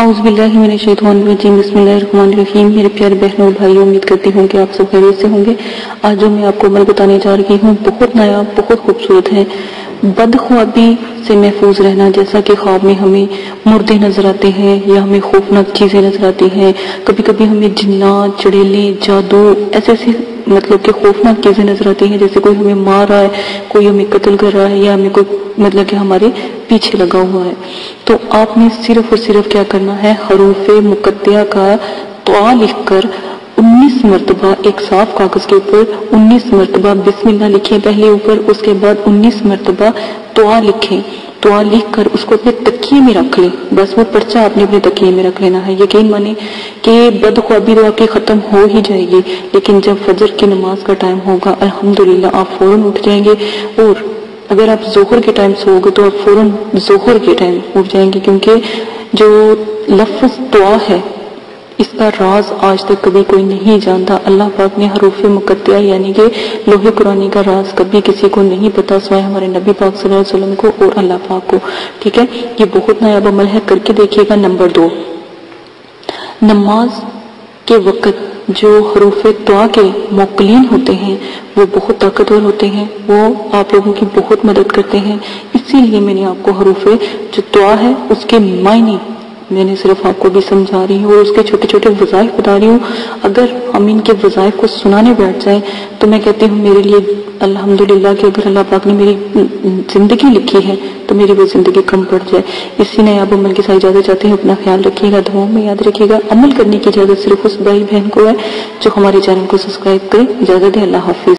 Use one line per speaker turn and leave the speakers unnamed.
اعوذ باللہ من الشیطان الرجیم بسم اللہ الرحمن الرحیم۔ میرے پیارے بہنوں اور بھائیوں، امید کرتی ہوں کہ آپ سب خیریت سے ہوں گے۔ آج جو میں آپ کو عمل بتانے جا رہی ہوں بہت نیا، بہت خوبصورت ہے۔ بدخوابی سے محفوظ رہنا، جیسا کہ خواب میں ہمیں مردے نظر آتے ہیں یا ہمیں خوفناک چیزیں نظر آتی ہیں، کبھی کبھی ہمیں جنات، چڑیلیں، جادو، ایسے مطلب کہ خوفناک چیزیں نظر آتی ہیں، جیسے کوئی ہمیں مار رہا ہے، کوئی ہمیں قتل کر رہا ہے یا ہمیں کوئی مطلب کہ ہمارے پیچھے لگا ہوا ہے۔ تو آپ نے صرف اور صرف کیا کرنا ہے، حروف مقطعہ کا دعا لکھ کر 19 مرتبہ ایک صاف کاغذ کے اوپر 19 مرتبہ بسم اللہ لکھیں پہلے اوپر، اس کے بعد 19 مرتبہ دعا لکھیں۔ دعا لکھ کر اس کو اپنے تکیے میں رکھ لیں، بس وہ پرچہ آپ نے اپنے تکیے میں رکھ لینا ہے۔ یقین مانیں کہ بدخوابی تو آپ کی ختم ہو ہی جائے گی، لیکن جب فجر کی نماز کا ٹائم ہوگا الحمدللہ آپ فوراً اٹھ جائیں گے، اور اگر آپ ظہر کے ٹائم سو گے تو آپ فوراً ظہر کے ٹائم اٹھ جائیں گے، کیونکہ جو لفظ دعا ہے اس کا راز آج تک کبھی کوئی نہیں جانتا۔ اللہ پاک نے حروف مقطعہ یعنی کہ لوح قرآنی کا راز کبھی کسی کو نہیں پتا سوائے ہمارے نبی پاک صلی اللہ علیہ وسلم کو اور اللہ پاک کو، ٹھیک ہے۔ یہ بہت نایاب عمل ہے، کر کے دیکھیے گا۔ نمبر 2، نماز کے وقت جو حروف دعا کے موکلین ہوتے ہیں وہ بہت طاقتور ہوتے ہیں، وہ آپ لوگوں کی بہت مدد کرتے ہیں۔ اسی لیے میں نے آپ کو حروف جو دعا ہے اس کے معنی میں نے صرف آپ کو بھی سمجھا رہی ہوں اور اس کے چھوٹے چھوٹے وظائف بتا رہی ہوں۔ اگر ہم ان کے وظائف کو سنانے بیٹھ جائیں تو میں کہتی ہوں میرے لیے الحمدللہ کہ اگر اللہ پاک نے میری زندگی لکھی ہے تو میری وہ زندگی کم پڑ جائے۔ اسی نایاب عمل کے ساتھ اجازت چاہتے ہیں، اپنا خیال رکھیے گا، دعاؤں میں یاد رکھیے گا۔ عمل کرنے کی اجازت صرف اس بھائی بہن کو ہے جو ہمارے چینل کو سبسکرائب کریں۔ اجازت ہے، اللہ حافظ۔